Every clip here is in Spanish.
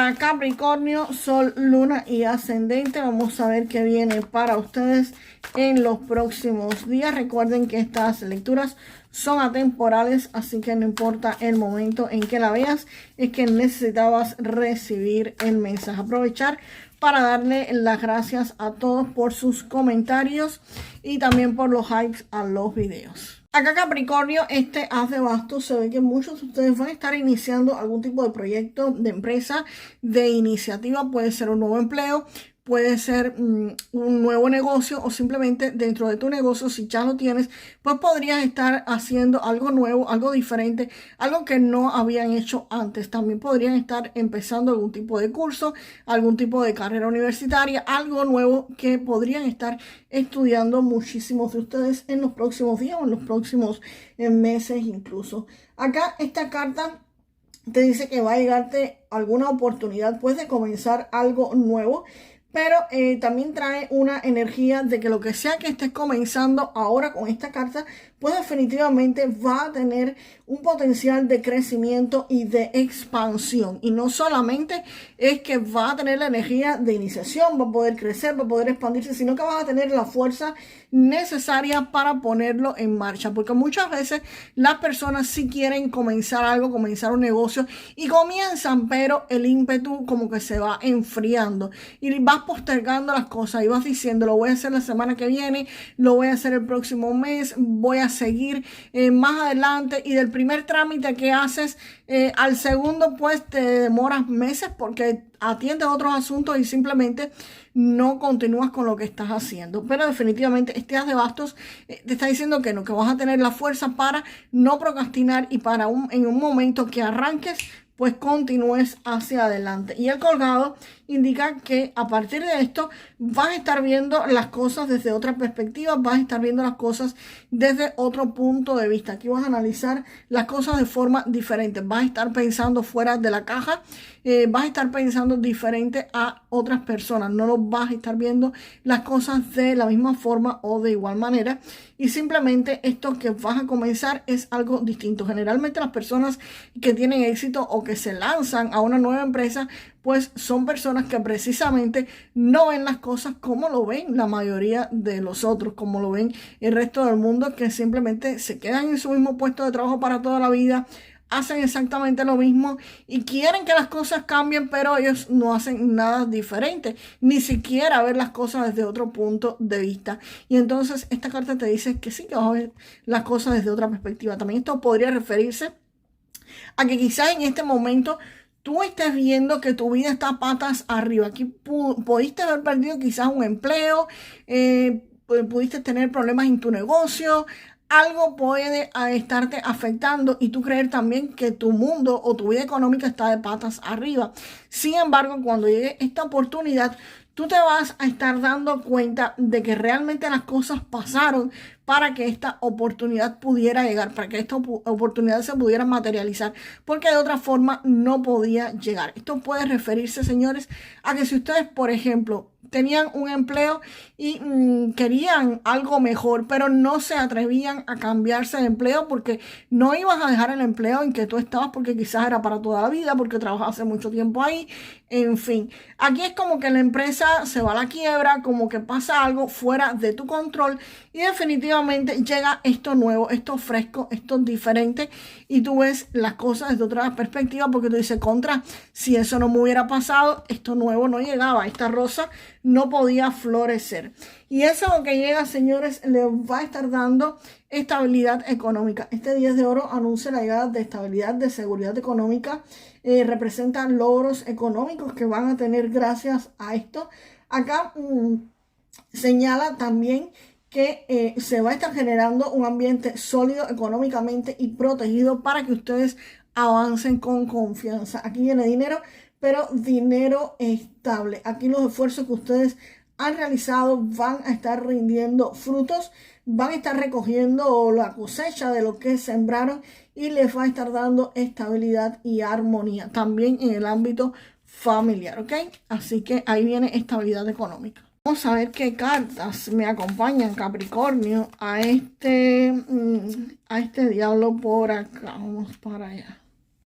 Para Capricornio, Sol, Luna y Ascendente, vamos a ver qué viene para ustedes en los próximos días. Recuerden que estas lecturas son atemporales, así que no importa el momento en que la veas, es que necesitabas recibir el mensaje. Aprovechar para darle las gracias a todos por sus comentarios y también por los likes a los videos. Acá Capricornio, este as de bastos, se ve que muchos de ustedes van a estar iniciando algún tipo de proyecto, de empresa, de iniciativa. Puede ser un nuevo empleo, puede ser un nuevo negocio o simplemente dentro de tu negocio, si ya lo tienes, pues podrías estar haciendo algo nuevo, algo diferente, algo que no habían hecho antes. También podrían estar empezando algún tipo de curso, algún tipo de carrera universitaria, algo nuevo que podrían estar estudiando muchísimos de ustedes en los próximos días o en los próximos meses incluso. Acá esta carta te dice que va a llegarte alguna oportunidad pues de comenzar algo nuevo, pero también trae una energía de que lo que sea que estés comenzando ahora con esta carta, pues definitivamente va a tener un potencial de crecimiento y de expansión. Y no solamente es que va a tener la energía de iniciación, va a poder crecer, va a poder expandirse, sino que vas a tener la fuerza necesaria para ponerlo en marcha. Porque muchas veces las personas sí quieren comenzar algo, comenzar un negocio y comienzan, pero el ímpetu como que se va enfriando y vas postergando las cosas y vas diciendo, lo voy a hacer la semana que viene, lo voy a hacer el próximo mes, voy a seguir más adelante, y del primer trámite que haces al segundo pues te demoras meses porque atiendes otros asuntos y simplemente no continúas con lo que estás haciendo. Pero definitivamente este as de bastos te está diciendo que no, que vas a tener la fuerza para no procrastinar y para en un momento que arranques pues continúes hacia adelante. Y el colgado indica que a partir de esto vas a estar viendo las cosas desde otra perspectiva, vas a estar viendo las cosas desde otro punto de vista. Aquí vas a analizar las cosas de forma diferente, vas a estar pensando fuera de la caja, vas a estar pensando diferente a otras personas, no lo vas a estar viendo las cosas de la misma forma o de igual manera, y simplemente esto que vas a comenzar es algo distinto. Generalmente las personas que tienen éxito o que se lanzan a una nueva empresa, pues son personas que precisamente no ven las cosas como lo ven la mayoría de los otros, como lo ven el resto del mundo, que simplemente se quedan en su mismo puesto de trabajo para toda la vida, hacen exactamente lo mismo y quieren que las cosas cambien, pero ellos no hacen nada diferente, ni siquiera ver las cosas desde otro punto de vista. Y entonces esta carta te dice que sí, que vas a ver las cosas desde otra perspectiva. También esto podría referirse a que quizás en este momento tú estés viendo que tu vida está patas arriba. Aquí pudiste haber perdido quizás un empleo, pudiste tener problemas en tu negocio, algo puede estarte afectando y tú creer también que tu mundo o tu vida económica está de patas arriba. Sin embargo, cuando llegue esta oportunidad, tú te vas a estar dando cuenta de que realmente las cosas pasaron para que esta oportunidad pudiera llegar, para que esta oportunidad se pudiera materializar, porque de otra forma no podía llegar. Esto puede referirse, señores, a que si ustedes, por ejemplo, tenían un empleo y querían algo mejor, pero no se atrevían a cambiarse de empleo porque no ibas a dejar el empleo en que tú estabas porque quizás era para toda la vida, porque trabajaste mucho tiempo ahí, en fin. Aquí es como que la empresa se va a la quiebra, como que pasa algo fuera de tu control y definitivamente llega esto nuevo, esto fresco, esto diferente y tú ves las cosas desde otra perspectiva porque tú dices, contra, si eso no me hubiera pasado, esto nuevo no llegaba, esta rosa no podía florecer. Y eso que llega, señores, le va a estar dando estabilidad económica. Este 10 de oro anuncia la llegada de estabilidad, de seguridad económica, representa logros económicos que van a tener gracias a esto. Acá señala también que se va a estar generando un ambiente sólido económicamente y protegido para que ustedes avancen con confianza. Aquí viene dinero, pero dinero estable. Aquí los esfuerzos que ustedes han realizado van a estar rindiendo frutos, van a estar recogiendo la cosecha de lo que sembraron y les va a estar dando estabilidad y armonía también en el ámbito familiar, ¿ok? Así que ahí viene estabilidad económica. Vamos a ver qué cartas me acompañan, Capricornio, a este diablo por acá. Vamos para allá.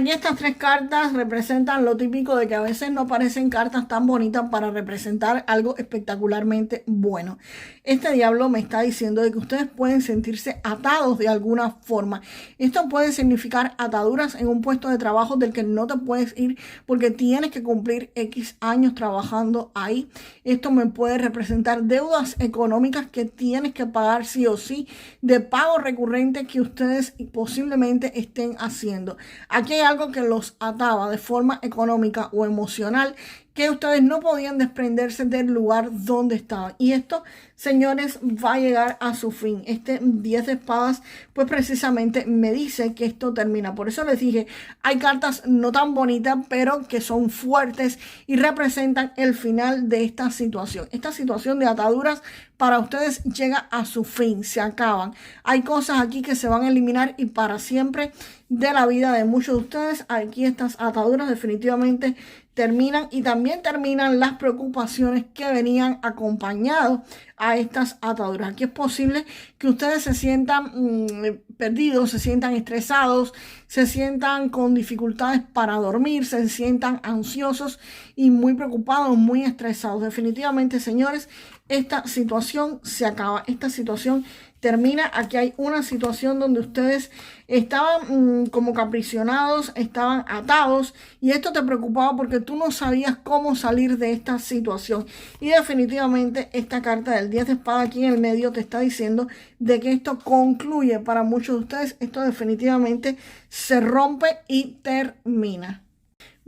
Y estas tres cartas representan lo típico de que a veces no parecen cartas tan bonitas para representar algo espectacularmente bueno. Este diablo me está diciendo de que ustedes pueden sentirse atados de alguna forma. Esto puede significar ataduras en un puesto de trabajo del que no te puedes ir porque tienes que cumplir X años trabajando ahí. Esto me puede representar deudas económicas que tienes que pagar sí o sí, de pagos recurrentes que ustedes posiblemente estén haciendo. Aquí hay algo que los ataba de forma económica o emocional, que ustedes no podían desprenderse del lugar donde estaban. Y esto, señores, va a llegar a su fin. Este 10 de espadas, pues precisamente me dice que esto termina. Por eso les dije, hay cartas no tan bonitas, pero que son fuertes y representan el final de esta situación. Esta situación de ataduras para ustedes llega a su fin, se acaban. Hay cosas aquí que se van a eliminar y para siempre de la vida de muchos de ustedes. Aquí estas ataduras definitivamente terminan y también terminan las preocupaciones que venían acompañados a estas ataduras. Aquí es posible que ustedes se sientan perdidos, se sientan estresados, se sientan con dificultades para dormir, se sientan ansiosos y muy preocupados, muy estresados. Definitivamente, señores, esta situación se acaba, esta situación termina. Aquí hay una situación donde ustedes estaban como capricionados, estaban atados y esto te preocupaba porque tú no sabías cómo salir de esta situación. Y definitivamente esta carta del 10 de espada aquí en el medio te está diciendo de que esto concluye para muchos de ustedes. Esto definitivamente se rompe y termina.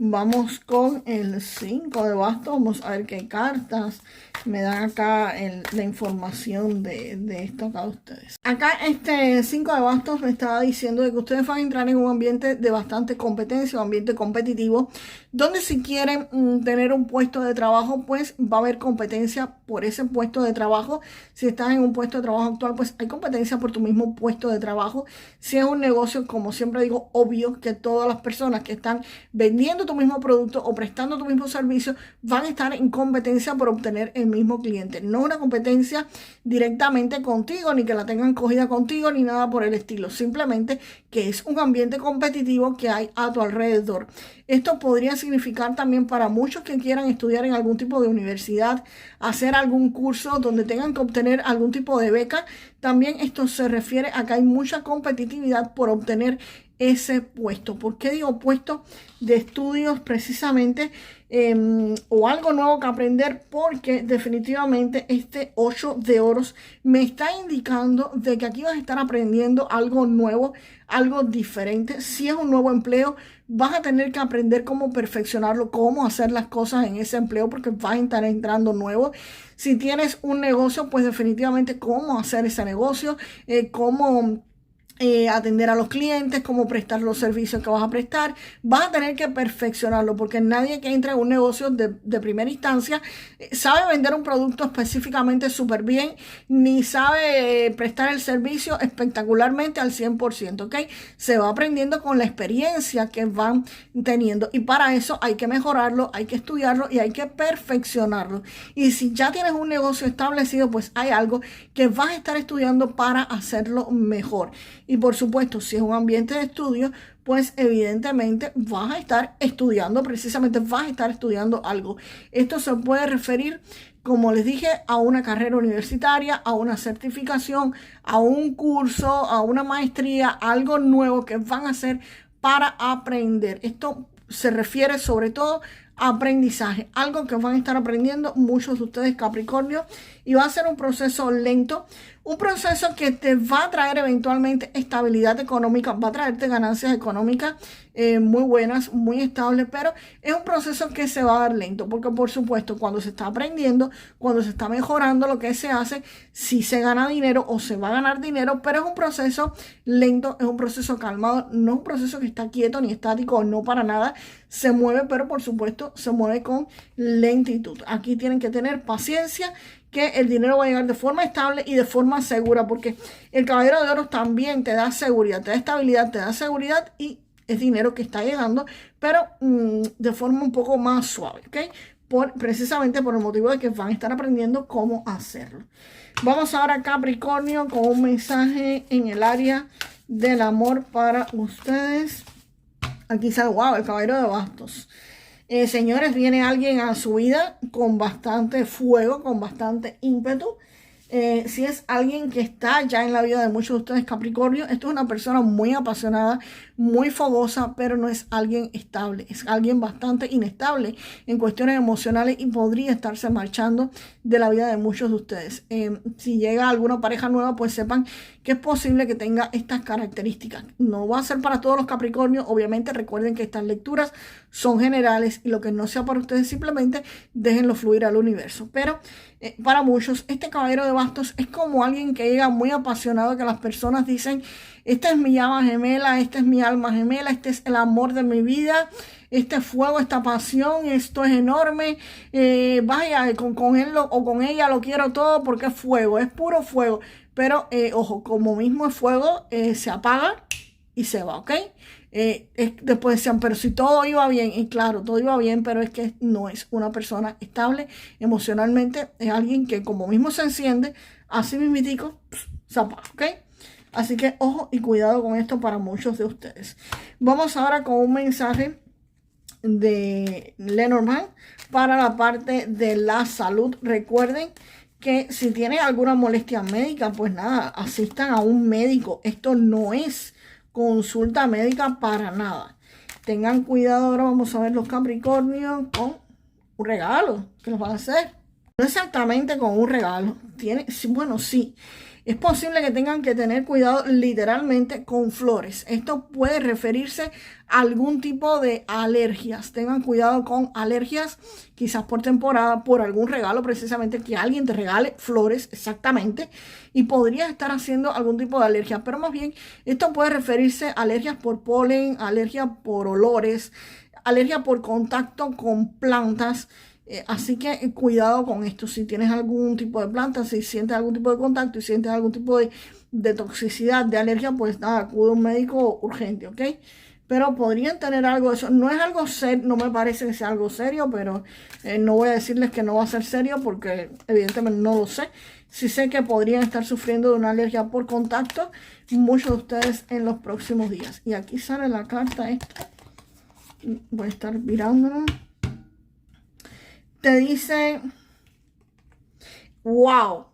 Vamos con el 5 de bastos. Vamos a ver qué cartas me dan acá la información de esto acá de ustedes. Acá este 5 de bastos me estaba diciendo de que ustedes van a entrar en un ambiente de bastante competencia, un ambiente competitivo, donde si quieren tener un puesto de trabajo, pues va a haber competencia por ese puesto de trabajo. Si estás en un puesto de trabajo actual, pues hay competencia por tu mismo puesto de trabajo. Si es un negocio, como siempre digo, obvio que todas las personas que están vendiendo tu mismo producto o prestando tu mismo servicio van a estar en competencia por obtener el mismo cliente. No una competencia directamente contigo, ni que la tengan cogida contigo, ni nada por el estilo. Simplemente que es un ambiente competitivo que hay a tu alrededor. Esto podría significar también para muchos que quieran estudiar en algún tipo de universidad, hacer algún curso donde tengan que obtener algún tipo de beca. También esto se refiere a que hay mucha competitividad por obtener ese puesto. ¿Por qué digo puesto de estudios precisamente? O algo nuevo que aprender, porque definitivamente este 8 de oros me está indicando de que aquí vas a estar aprendiendo algo nuevo, algo diferente. Si es un nuevo empleo, vas a tener que aprender cómo perfeccionarlo, cómo hacer las cosas en ese empleo, porque vas a estar entrando nuevo. Si tienes un negocio, pues definitivamente cómo hacer ese negocio, cómo atender a los clientes, cómo prestar los servicios que vas a prestar. Vas a tener que perfeccionarlo, porque nadie que entra en un negocio de primera instancia sabe vender un producto específicamente súper bien, ni sabe prestar el servicio espectacularmente al 100%, ¿ok? Se va aprendiendo con la experiencia que van teniendo, y para eso hay que mejorarlo, hay que estudiarlo y hay que perfeccionarlo. Y si ya tienes un negocio establecido, pues hay algo que vas a estar estudiando para hacerlo mejor. Y por supuesto, si es un ambiente de estudio, pues evidentemente vas a estar estudiando, precisamente vas a estar estudiando algo. Esto se puede referir, como les dije, a una carrera universitaria, a una certificación, a un curso, a una maestría, algo nuevo que van a hacer para aprender. Esto se refiere sobre todo a aprendizaje, algo que van a estar aprendiendo muchos de ustedes, Capricornio, y va a ser un proceso lento, un proceso que te va a traer eventualmente estabilidad económica, va a traerte ganancias económicas muy buenas, muy estables, pero es un proceso que se va a dar lento, porque por supuesto cuando se está aprendiendo, cuando se está mejorando lo que se hace, sí se gana dinero o se va a ganar dinero, pero es un proceso lento, es un proceso calmado, no es un proceso que está quieto ni estático, no para nada, se mueve, pero por supuesto se mueve con lentitud. Aquí tienen que tener paciencia, que el dinero va a llegar de forma estable y de forma segura, porque el caballero de oros también te da seguridad, te da estabilidad, te da seguridad y es dinero que está llegando, pero de forma un poco más suave, ¿ok? Precisamente por el motivo de que van a estar aprendiendo cómo hacerlo. Vamos ahora a Capricornio con un mensaje en el área del amor para ustedes. Aquí sale, wow, el caballero de bastos. Señores, viene alguien a su vida con bastante fuego, con bastante ímpetu. Si es alguien que está ya en la vida de muchos de ustedes, Capricornio, esto es una persona muy apasionada, muy fogosa, pero no es alguien estable. Es alguien bastante inestable en cuestiones emocionales y podría estarse marchando de la vida de muchos de ustedes. Si llega alguna pareja nueva, pues sepan que es posible que tenga estas características. No va a ser para todos los Capricornios. Obviamente recuerden que estas lecturas son generales y lo que no sea para ustedes simplemente déjenlo fluir al universo. Pero para muchos este caballero de bastos es como alguien que llega muy apasionado, que las personas dicen, esta es mi llama gemela, esta es mi alma gemela, este es el amor de mi vida, este fuego, esta pasión, esto es enorme, vaya, con él o con ella lo quiero todo porque es fuego, es puro fuego. Pero, ojo, como mismo es fuego, se apaga y se va, ¿ok? Después decían, pero si todo iba bien, y claro, todo iba bien, pero es que no es una persona estable emocionalmente, es alguien que como mismo se enciende, así mismitico, se apaga, ¿ok? Así que ojo y cuidado con esto para muchos de ustedes. Vamos ahora con un mensaje de Lenormand para la parte de la salud. Recuerden que si tienen alguna molestia médica, pues nada, asistan a un médico. Esto no es consulta médica para nada. Tengan cuidado. Ahora vamos a ver los Capricornios con un regalo que los van a hacer. No exactamente con un regalo. Bueno, sí. Es posible que tengan que tener cuidado literalmente con flores. Esto puede referirse a algún tipo de alergias. Tengan cuidado con alergias, quizás por temporada, por algún regalo precisamente, que alguien te regale flores exactamente. Y podrías estar haciendo algún tipo de alergia. Pero más bien, esto puede referirse a alergias por polen, alergia por olores, alergia por contacto con plantas. Así que cuidado con esto. Si tienes algún tipo de planta, si sientes algún tipo de contacto y sientes algún tipo de toxicidad, de alergia, pues nada, acude a un médico urgente, ¿ok? Pero podrían tener algo de eso. No es algo serio, no me parece que sea algo serio, pero no voy a decirles que no va a ser serio porque evidentemente no lo sé. Sí sé que podrían estar sufriendo de una alergia por contacto muchos de ustedes en los próximos días. Y aquí sale la carta esta. Voy a estar mirándola. Te dice, wow,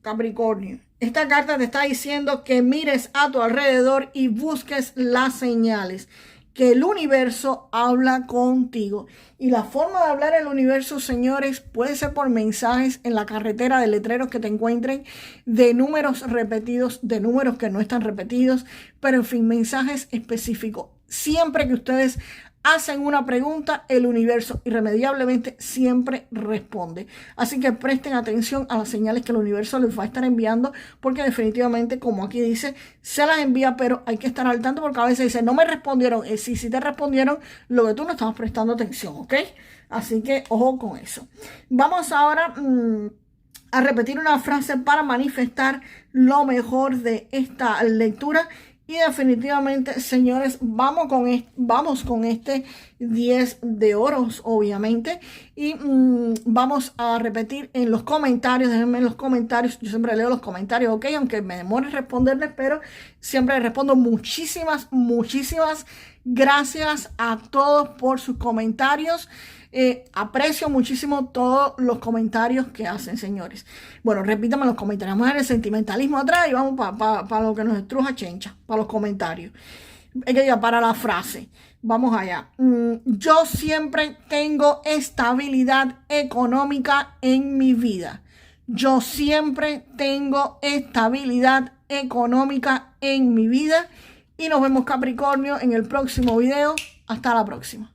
Capricornio, esta carta te está diciendo que mires a tu alrededor y busques las señales, que el universo habla contigo. Y la forma de hablar el universo, señores, puede ser por mensajes en la carretera, de letreros que te encuentren, de números repetidos, de números que no están repetidos, pero en fin, mensajes específicos. Siempre que ustedes hacen una pregunta, el universo irremediablemente siempre responde. Así que presten atención a las señales que el universo les va a estar enviando, porque definitivamente, como aquí dice, se las envía, pero hay que estar al tanto porque a veces dice, no me respondieron. Sí te respondieron, lo que tú no estabas prestando atención, ¿ok? Así que ojo con eso. Vamos ahora a repetir una frase para manifestar lo mejor de esta lectura. Y definitivamente, señores, vamos con este 10 de oros, obviamente. Y vamos a repetir en los comentarios, déjenme en los comentarios. Yo siempre leo los comentarios, ok, aunque me demore responderles, pero siempre respondo. Muchísimas gracias a todos por sus comentarios. Aprecio muchísimo todos los comentarios que hacen, señores. Bueno, repítame los comentarios. Vamos a ver el sentimentalismo atrás y vamos para lo que nos estruja Chencha, para los comentarios. Para la frase. Vamos allá. Yo siempre tengo estabilidad económica en mi vida. Yo siempre tengo estabilidad económica en mi vida. Y nos vemos, Capricornio, en el próximo video. Hasta la próxima.